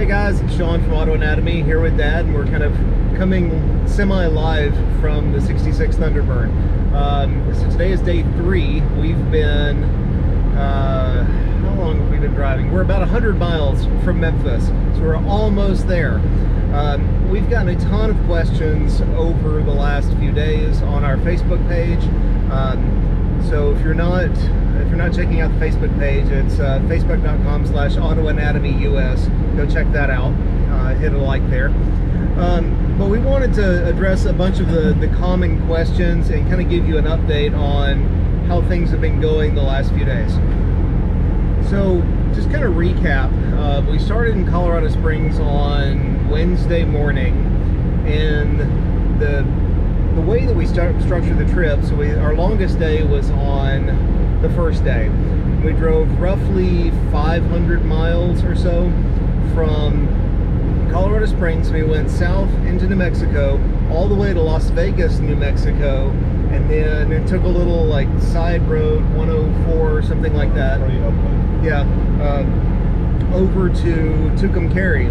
Hey guys, it's Sean from Auto Anatomy here with Dad, and we're kind of coming semi-live from the 66 Thunderbird. So today is day 3. We've been, how long have we been driving? We're about 100 miles from Memphis, so we're almost there. We've gotten a ton of questions over the last few days on our Facebook page. So if you're not checking out the Facebook page, it's facebook.com/autoanatomyus. Go check that out. Hit a like there. But we wanted to address a bunch of the common questions and kind of give you an update on how things have been going the last few days. So just kind of recap, we started in Colorado Springs on Wednesday morning, and the way that we structured the trip, so our longest day was on the first day. We drove roughly 500 miles or so from Colorado Springs. We went south into New Mexico, all the way to Las Vegas, New Mexico, and then it took a little like side road, 104 or something like that. Yeah, over to Tucumcari,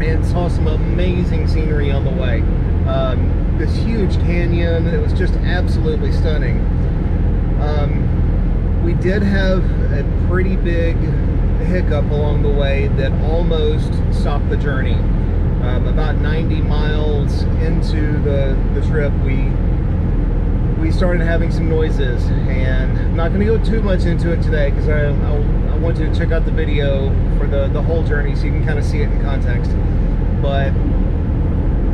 and saw some amazing scenery on the way. This huge canyon, it was just absolutely stunning. We did have a pretty big hiccup along the way that almost stopped the journey. About 90 miles into the trip, we started having some noises, and I'm not going to go too much into it today because I want you to check out the video for the whole journey so you can kind of see it in context. But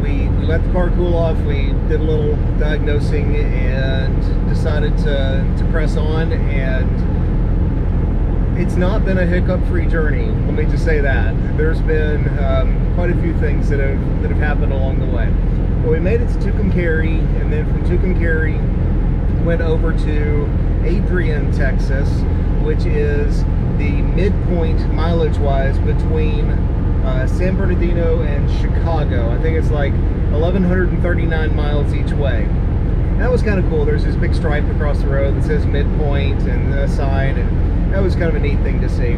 we let the car cool off, we did a little diagnosing, and decided to press on, and it's not been a hiccup-free journey, let me just say that. There's been quite a few things that have happened along the way. Well, we made it to Tucumcari, and then from Tucumcari went over to Adrian, Texas, which is the midpoint mileage-wise between San Bernardino and Chicago. I think it's like 1,139 miles each way. That was kind of cool. There's this big stripe across the road that says midpoint and a sign, and that was kind of a neat thing to see.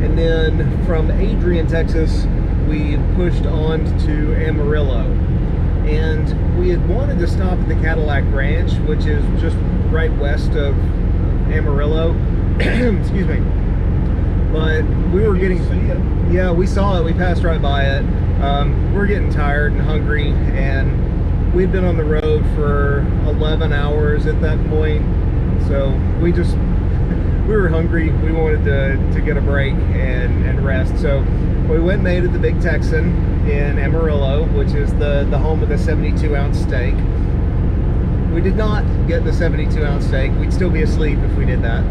And then from Adrian, Texas, we pushed on to Amarillo. And we had wanted to stop at the Cadillac Ranch, which is just right west of Amarillo. Excuse me. But we were getting... Yeah, we saw it. We passed right by it. We're getting tired and hungry, and we'd been on the road for 11 hours at that point. So we were hungry. We wanted to get a break and rest. So we went and made it the Big Texan in Amarillo, which is the home of the 72-ounce steak. We did not get the 72-ounce steak. We'd still be asleep if we did that.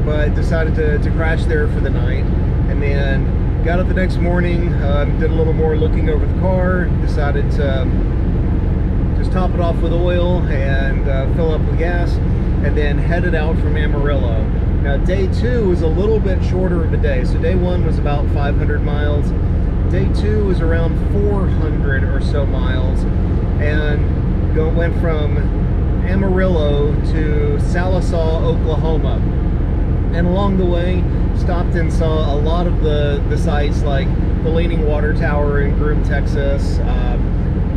But decided to crash there for the night, and then got up the next morning, did a little more looking over the car, decided to just top it off with oil and fill up with gas, and then headed out from Amarillo. Now day 2 was a little bit shorter of a day. So day 1 was about 500 miles. Day 2 was around 400 or so miles, and went from Amarillo to Sallisaw, Oklahoma. And along the way, stopped and saw a lot of the sites, like the Leaning Water Tower in Groom, Texas,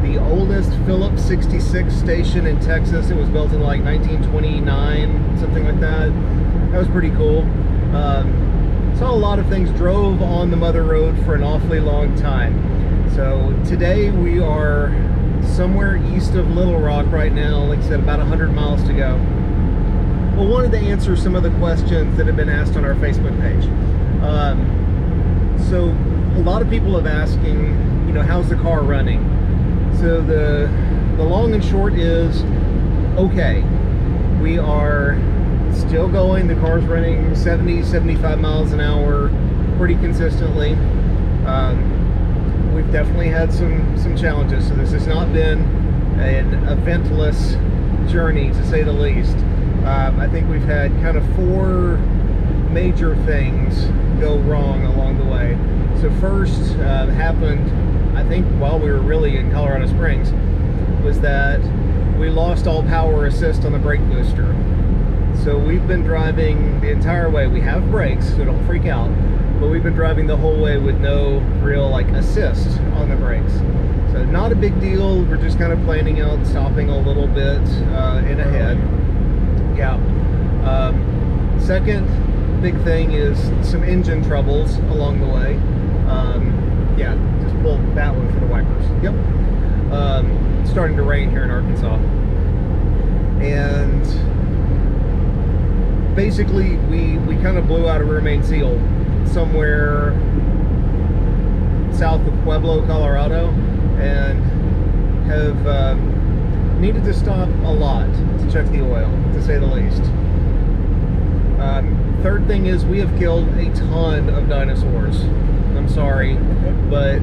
the oldest Phillips 66 station in Texas. It was built in like 1929, something like that. That was pretty cool. Saw a lot of things, drove on the Mother Road for an awfully long time. So today we are somewhere east of Little Rock right now, like I said, about 100 miles to go. Well, wanted to answer some of the questions that have been asked on our Facebook page. So a lot of people have asking, how's the car running? So the long and short is, okay, we are still going. The car's running 70, 75 miles an hour pretty consistently. We've definitely had some challenges, so this has not been an eventless journey, to say the least. I think we've had kind of 4 major things go wrong along the way. So first happened, I think, while we were really in Colorado Springs, was that we lost all power assist on the brake booster. So we've been driving the entire way. We have brakes, so don't freak out. but we've been driving the whole way with no real like assist on the brakes. So not a big deal. We're just kind of planning out stopping a little bit in ahead. Yeah. Second big thing is some engine troubles along the way. Yeah, just pull that one for the wipers. Yep. It's starting to rain here in Arkansas. And basically we kind of blew out a rear main seal somewhere south of Pueblo, Colorado, and have needed to stop a lot to check the oil, to say the least. Third thing is we have killed a ton of dinosaurs. I'm sorry, but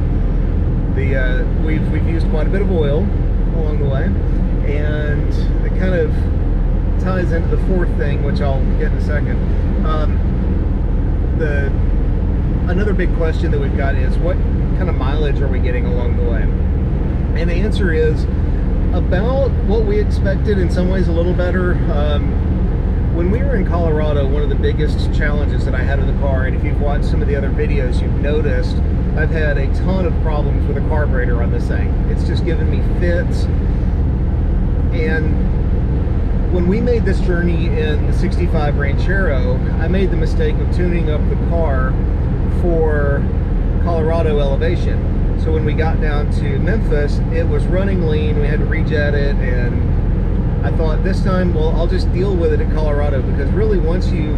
we've used quite a bit of oil along the way, and it kind of ties into the fourth thing, which I'll get in a second. Another big question that we've got is what kind of mileage are we getting along the way? And the answer is about what we expected, in some ways a little better. When we were in Colorado, one of the biggest challenges that I had with the car, and if you've watched some of the other videos, you've noticed I've had a ton of problems with the carburetor on this thing. It's just given me fits. And when we made this journey in the 65 Ranchero, I made the mistake of tuning up the car for Colorado elevation. So when we got down to Memphis, it was running lean. We had to rejet it, and I thought this time, well, I'll just deal with it in Colorado, because really once you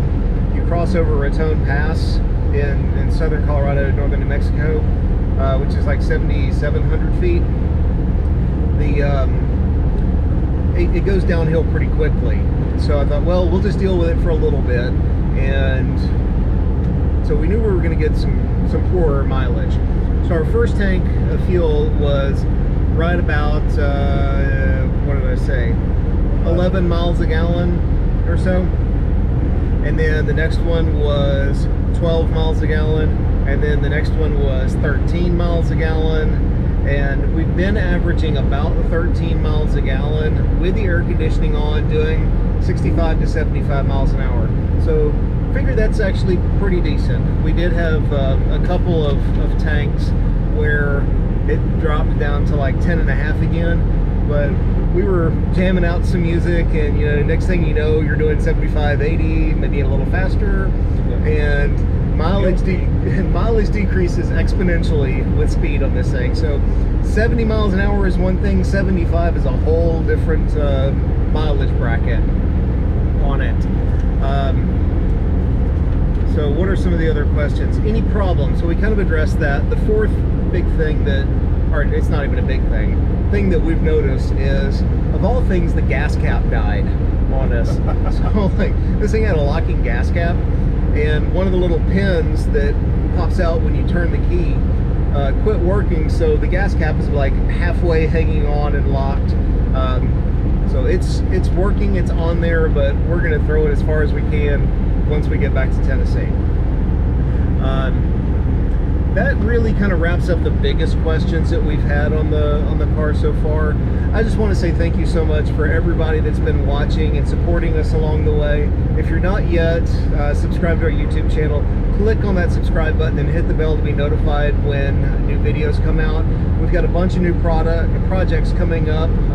cross over Raton Pass in southern Colorado, northern New Mexico, which is like 7,700 feet, it goes downhill pretty quickly. So I thought, well, we'll just deal with it for a little bit. And so we knew we were going to get some poorer mileage. So our first tank of fuel was right about, what did I say, 11 miles a gallon or so. And then the next one was 12 miles a gallon. And then the next one was 13 miles a gallon. And we've been averaging about 13 miles a gallon with the air conditioning on, doing 65 to 75 miles an hour. So figure that's actually pretty decent. We did have a couple of tanks where it dropped down to like 10.5 again, but we were jamming out some music, and you know, next thing you know, you're doing 75, 80, maybe a little faster, and mileage decreases exponentially with speed on this thing. So 70 miles an hour is one thing, 75 is a whole different mileage bracket on it. So what are some of the other questions? Any problems? So we kind of addressed that. The fourth big thing that, or it's not even a big thing that we've noticed is, of all things, the gas cap died on us. So like, this thing had a locking gas cap, and one of the little pins that pops out when you turn the key quit working, so the gas cap is like halfway hanging on and locked. So it's working, it's on there, but we're gonna throw it as far as we can once we get back to Tennessee. That really kind of wraps up the biggest questions that we've had on the car so far. I just want to say thank you so much for everybody that's been watching and supporting us along the way. If you're not yet subscribed to our YouTube channel, click on that subscribe button and hit the bell to be notified when new videos come out. We've got a bunch of new projects coming up.